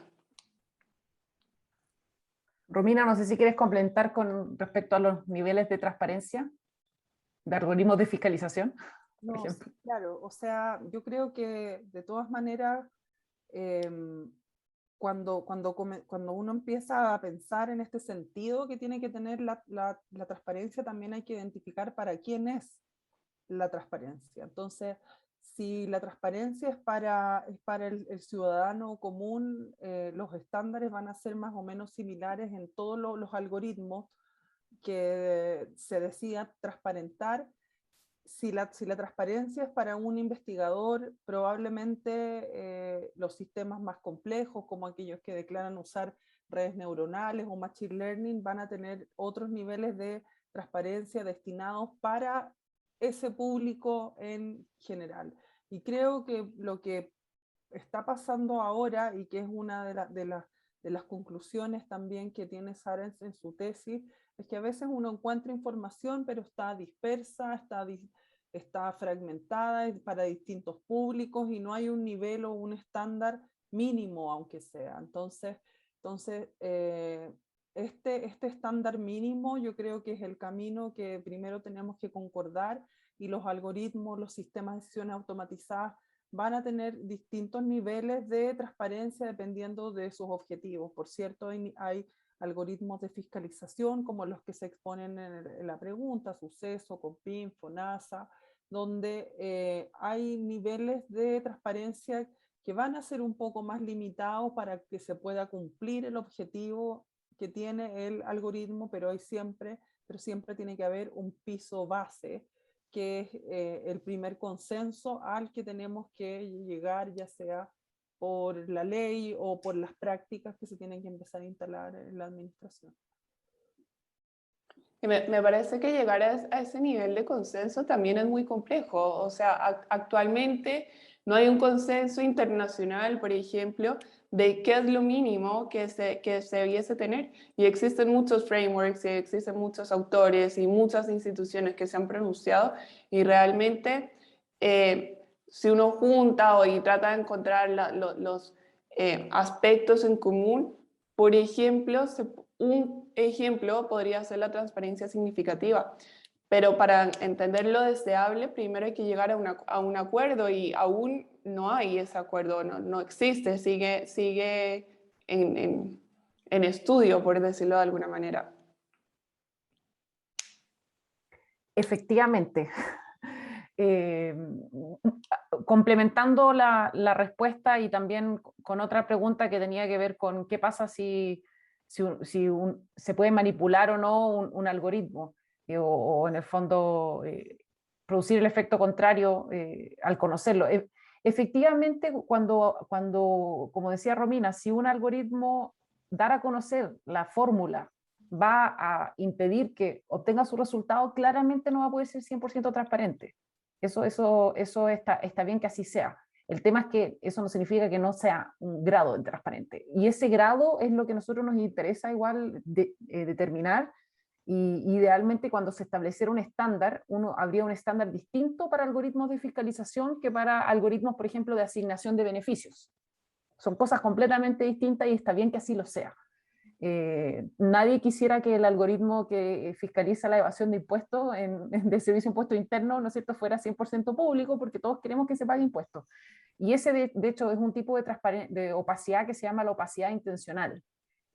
Romina, no sé si quieres complementar con respecto a los niveles de transparencia de algoritmos de fiscalización. No, por ejemplo. sí, claro, o sea, yo creo que de todas maneras, cuando uno empieza a pensar en este sentido que tiene que tener la transparencia, también hay que identificar para quién es la transparencia. Entonces, si la transparencia es para el ciudadano común, los estándares van a ser más o menos similares en todos los algoritmos que se decida transparentar. Si la transparencia es para un investigador, probablemente los sistemas más complejos, como aquellos que declaran usar redes neuronales o machine learning, van a tener otros niveles de transparencia destinados para ese público en general. Y creo que lo que está pasando ahora, y que es una de las conclusiones también que tiene Sara en su tesis, es que a veces uno encuentra información, pero está dispersa, está fragmentada para distintos públicos y no hay un nivel o un estándar mínimo, aunque sea. Entonces este estándar mínimo yo creo que es el camino que primero tenemos que concordar, y los algoritmos, los sistemas de decisiones automatizadas van a tener distintos niveles de transparencia dependiendo de sus objetivos. Por cierto, hay algoritmos de fiscalización como los que se exponen en la pregunta, Suceso, Compin, FONASA, donde hay niveles de transparencia que van a ser un poco más limitados para que se pueda cumplir el objetivo que tiene el algoritmo, pero siempre tiene que haber un piso base, que es el primer consenso al que tenemos que llegar, ya sea por la ley o por las prácticas que se tienen que empezar a instalar en la administración. Me parece que llegar a ese nivel de consenso también es muy complejo. O sea, actualmente no hay un consenso internacional, por ejemplo, de qué es lo mínimo que se debiese tener. Y existen muchos frameworks, y existen muchos autores y muchas instituciones que se han pronunciado, y realmente si uno junta y trata de encontrar los aspectos en común, por ejemplo, un ejemplo podría ser la transparencia significativa, pero para entender lo deseable primero hay que llegar a un acuerdo, y aún no hay ese acuerdo, no existe, sigue en estudio, por decirlo de alguna manera. Efectivamente. complementando la respuesta y también con otra pregunta que tenía que ver con qué pasa si se puede manipular o no un algoritmo, o en el fondo producir el efecto contrario al conocerlo. Efectivamente, como decía Romina, si un algoritmo dar a conocer la fórmula va a impedir que obtenga su resultado, claramente no va a poder ser 100% transparente. Eso está bien que así sea. El tema es que eso no significa que no sea un grado de transparente. Y ese grado es lo que a nosotros nos interesa igual determinar. Y idealmente cuando se estableciera un estándar, habría un estándar distinto para algoritmos de fiscalización que para algoritmos, por ejemplo, de asignación de beneficios. Son cosas completamente distintas y está bien que así lo sea. Nadie quisiera que el algoritmo que fiscaliza la evasión de impuestos del Servicio de Impuestos Internos, ¿no es cierto?, fuera 100% público, porque todos queremos que se pague impuestos. Y ese, de hecho, es un tipo de opacidad que se llama la opacidad intencional.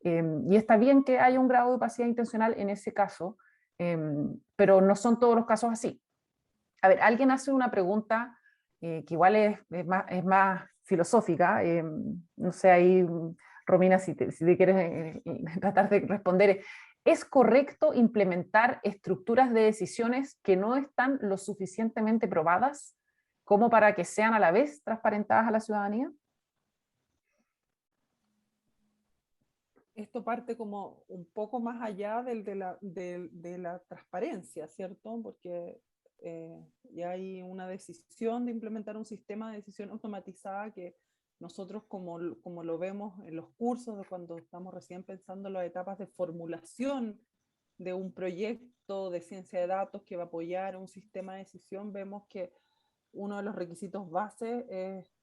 Y está bien que haya un grado de opacidad intencional en ese caso, pero no son todos los casos así. A ver, alguien hace una pregunta que igual es más filosófica, no sé, ahí, Romina, si te quieres tratar de responder. ¿Es correcto implementar estructuras de decisiones que no están lo suficientemente probadas como para que sean a la vez transparentadas a la ciudadanía? Esto parte como un poco más allá de la transparencia, ¿cierto? Porque ya hay una decisión de implementar un sistema de decisión automatizada que nosotros, como lo vemos en los cursos, de cuando estamos recién pensando en las etapas de formulación de un proyecto de ciencia de datos que va a apoyar un sistema de decisión, vemos que uno de los requisitos base es,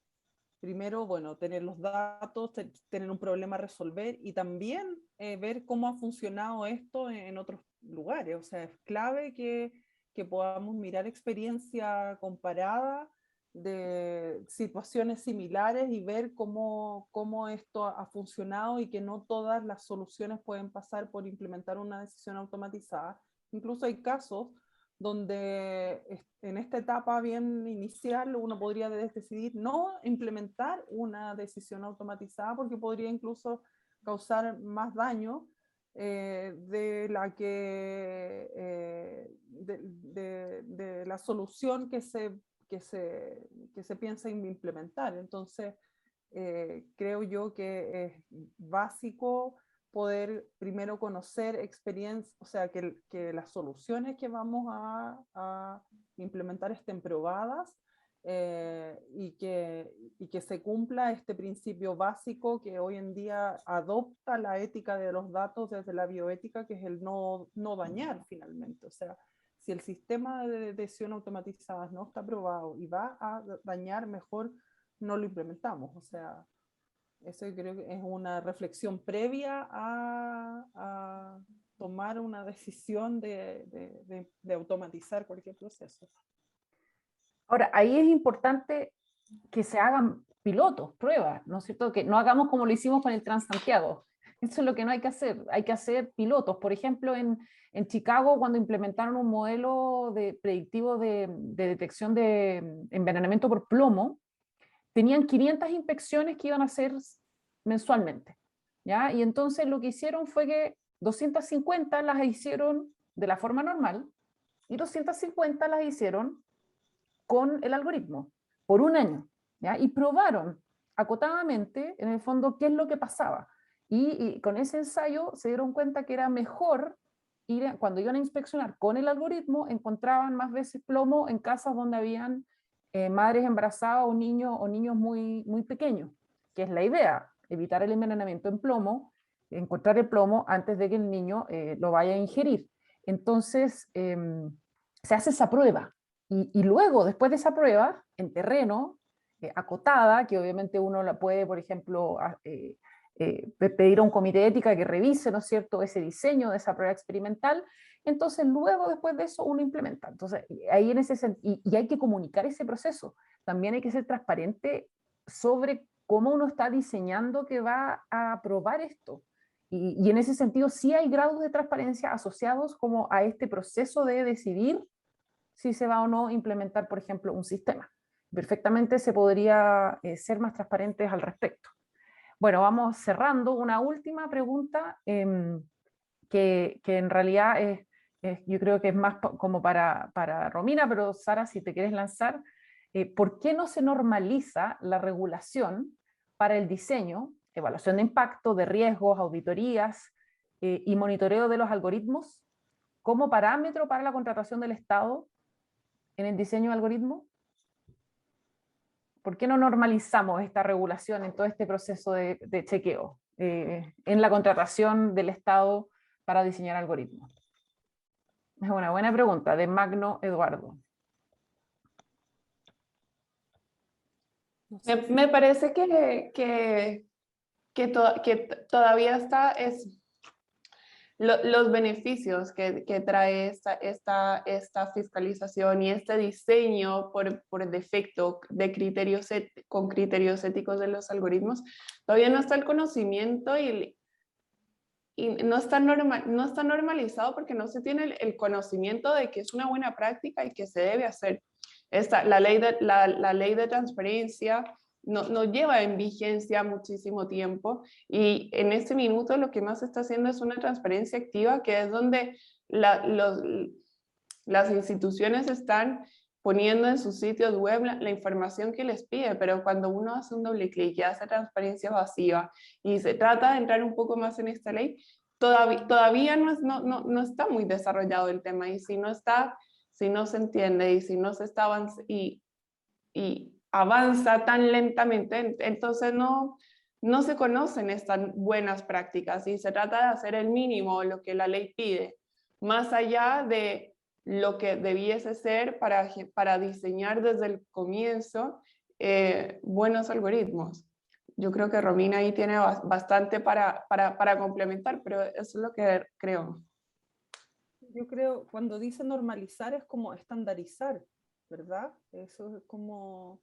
primero, bueno, tener los datos, tener un problema a resolver y también ver cómo ha funcionado esto en otros lugares. O sea, es clave que podamos mirar experiencia comparada de situaciones similares y ver cómo esto ha funcionado y que no todas las soluciones pueden pasar por implementar una decisión automatizada. Incluso hay casos donde en esta etapa bien inicial uno podría decidir no implementar una decisión automatizada porque podría incluso causar más daño de la solución que se piensa implementar. Entonces, creo yo que es básico poder primero conocer experiencia, o sea, que las soluciones que vamos a implementar estén probadas y que se cumpla este principio básico que hoy en día adopta la ética de los datos desde la bioética, que es el no dañar finalmente. O sea, si el sistema de decisión automatizada no está probado y va a dañar, mejor no lo implementamos. O sea, eso creo que es una reflexión previa a tomar una decisión de automatizar cualquier proceso. Ahora, ahí es importante que se hagan pilotos, pruebas, ¿no es cierto? Que no hagamos como lo hicimos con el Transantiago. Eso es lo que no hay que hacer pilotos. Por ejemplo, en Chicago, cuando implementaron un modelo predictivo de detección de envenenamiento por plomo, tenían 500 inspecciones que iban a hacer mensualmente, ¿ya? Y entonces lo que hicieron fue que 250 las hicieron de la forma normal y 250 las hicieron con el algoritmo por un año, ¿ya? Y probaron acotadamente, en el fondo, qué es lo que pasaba. Y con ese ensayo se dieron cuenta que era mejor cuando iban a inspeccionar con el algoritmo, encontraban más veces plomo en casas donde habían madres embarazadas o niños muy, muy pequeños, que es la idea, evitar el envenenamiento en plomo, encontrar el plomo antes de que el niño lo vaya a ingerir. Entonces, se hace esa prueba. Y luego, después de esa prueba, en terreno, acotada, que obviamente uno la puede, por ejemplo, pedir a un comité de ética que revise, ¿no es cierto?, ese diseño de esa prueba experimental. Entonces, luego, después de eso, uno implementa. Entonces, ahí en ese y hay que comunicar ese proceso. También hay que ser transparente sobre cómo uno está diseñando que va a probar esto. Y en ese sentido, sí hay grados de transparencia asociados como a este proceso de decidir si se va o no implementar, por ejemplo, un sistema. Perfectamente se podría ser más transparentes al respecto. Bueno, vamos cerrando. Una última pregunta que en realidad yo creo que es más como para Romina, pero Sara, si te quieres lanzar, ¿por qué no se normaliza la regulación para el diseño, evaluación de impacto, de riesgos, auditorías y monitoreo de los algoritmos como parámetro para la contratación del Estado en el diseño de algoritmos? ¿Por qué no normalizamos esta regulación en todo este proceso de chequeo en la contratación del Estado para diseñar algoritmos? Es una buena pregunta, de Magno Eduardo. Me parece que todavía está los beneficios que trae esta fiscalización y este diseño por defecto de con criterios éticos de los algoritmos, todavía no está el conocimiento y no está normalizado porque no se tiene el conocimiento de que es una buena práctica y que se debe hacer. La ley de transparencia no lleva en vigencia muchísimo tiempo y en este minuto lo que más se está haciendo es una transparencia activa, que es donde las instituciones están poniendo en sus sitios web la información que les pide, pero cuando uno hace un doble clic y hace transparencia pasiva y se trata de entrar un poco más en esta ley, todavía no está muy desarrollado el tema, y si no se entiende y si no se está y avanza tan lentamente, entonces no se conocen estas buenas prácticas y se trata de hacer el mínimo, lo que la ley pide, más allá de lo que debiese ser para diseñar desde el comienzo buenos algoritmos. Yo creo que Romina ahí tiene bastante para complementar, pero eso es lo que creo. Yo creo, cuando dice normalizar es como estandarizar, ¿verdad? Eso es como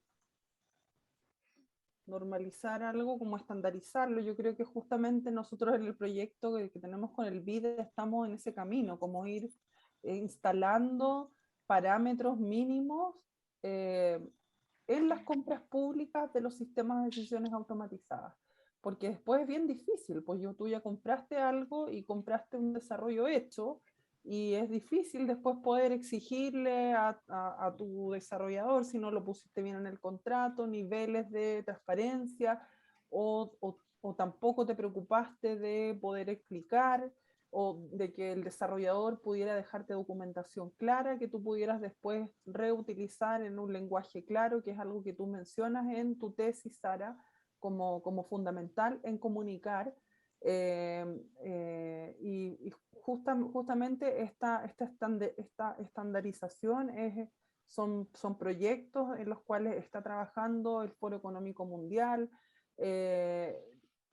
normalizar algo, como estandarizarlo. Yo creo que justamente nosotros en el proyecto que tenemos con el BIDE estamos en ese camino, como ir instalando parámetros mínimos en las compras públicas de los sistemas de decisiones automatizadas. Porque después es bien difícil, pues tú ya compraste algo y compraste un desarrollo hecho, y es difícil después poder exigirle a tu desarrollador, si no lo pusiste bien en el contrato, niveles de transparencia, o tampoco te preocupaste de poder explicar, o de que el desarrollador pudiera dejarte documentación clara, que tú pudieras después reutilizar en un lenguaje claro, que es algo que tú mencionas en tu tesis, Sara, como fundamental en comunicar. Y justamente esta estandarización son proyectos en los cuales está trabajando el Foro Económico Mundial,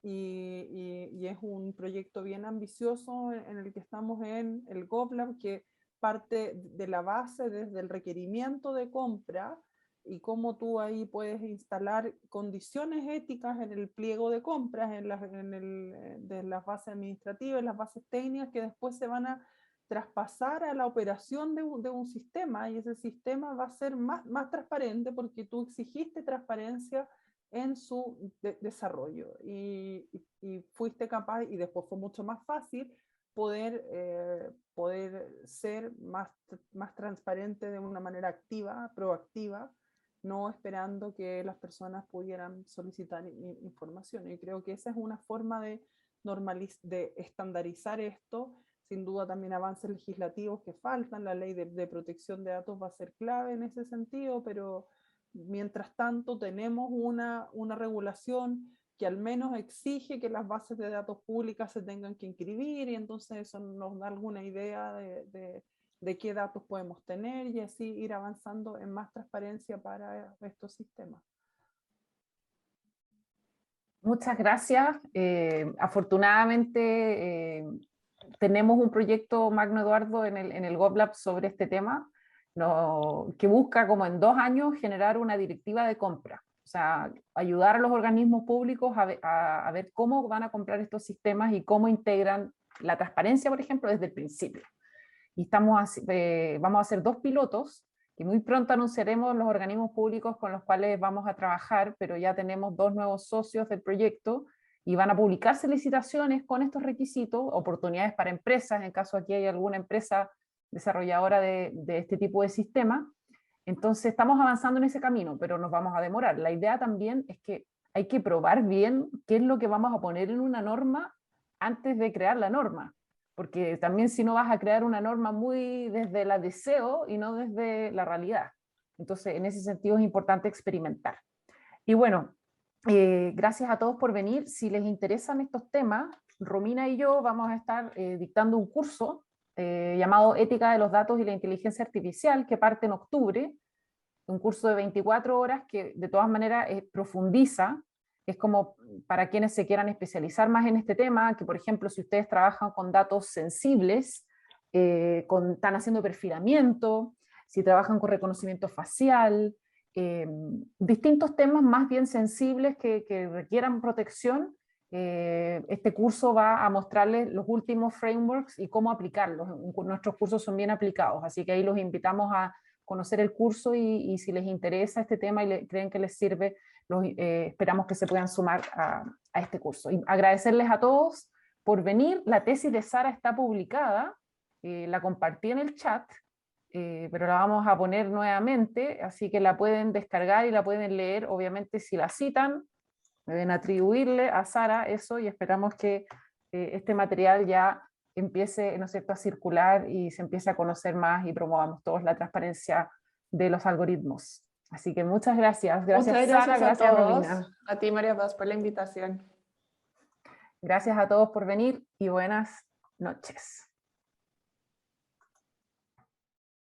y es un proyecto bien ambicioso en el que estamos en el GovLab, que parte de la base desde el requerimiento de compra y cómo tú ahí puedes instalar condiciones éticas en el pliego de compras, de las bases administrativas, las bases técnicas, que después se van a traspasar a la operación de un sistema, y ese sistema va a ser más transparente porque tú exigiste transparencia en su desarrollo y fuiste capaz, y después fue mucho más fácil poder ser más transparente de una manera activa, proactiva, no esperando que las personas pudieran solicitar información. Y creo que esa es una forma de estandarizar esto. Sin duda también avances legislativos que faltan, la ley de protección de datos va a ser clave en ese sentido, pero mientras tanto tenemos una regulación que al menos exige que las bases de datos públicas se tengan que inscribir, y entonces eso nos da alguna idea de qué datos podemos tener, y así ir avanzando en más transparencia para estos sistemas. Muchas gracias. Afortunadamente tenemos un proyecto, Magno Eduardo, en el GovLab sobre este tema, que busca como en 2 años generar una directiva de compra. O sea, ayudar a los organismos públicos a ver cómo van a comprar estos sistemas y cómo integran la transparencia, por ejemplo, desde el principio. Y vamos a hacer 2 pilotos que muy pronto anunciaremos los organismos públicos con los cuales vamos a trabajar, pero ya tenemos 2 nuevos socios del proyecto y van a publicarse licitaciones con estos requisitos, oportunidades para empresas, en caso aquí hay alguna empresa desarrolladora de este tipo de sistema. Entonces estamos avanzando en ese camino, pero nos vamos a demorar. La idea también es que hay que probar bien qué es lo que vamos a poner en una norma antes de crear la norma, porque también si no vas a crear una norma muy desde la deseo y no desde la realidad. Entonces en ese sentido es importante experimentar. Y bueno, gracias a todos por venir. Si les interesan estos temas, Romina y yo vamos a estar dictando un curso llamado Ética de los Datos y la Inteligencia Artificial, que parte en octubre, un curso de 24 horas que de todas maneras profundiza, es como para quienes se quieran especializar más en este tema, que por ejemplo si ustedes trabajan con datos sensibles, están haciendo perfilamiento, si trabajan con reconocimiento facial, distintos temas más bien sensibles que requieran protección. Este curso va a mostrarles los últimos frameworks y cómo aplicarlos. Nuestros cursos son bien aplicados, así que ahí los invitamos a conocer el curso y si les interesa este tema y creen que les sirve, esperamos que se puedan sumar a este curso. Y agradecerles a todos por venir. La tesis de Sara está publicada, la compartí en el chat, pero la vamos a poner nuevamente, así que la pueden descargar y la pueden leer. Obviamente si la citan, deben atribuirle a Sara eso y esperamos que este material ya empiece, ¿no es cierto?, a circular y se empiece a conocer más y promovamos todos la transparencia de los algoritmos. Así que muchas gracias. Gracias, Muchas gracias Sara, a gracias todos. Romina. A ti, María Paz, por la invitación. Gracias a todos por venir y buenas noches.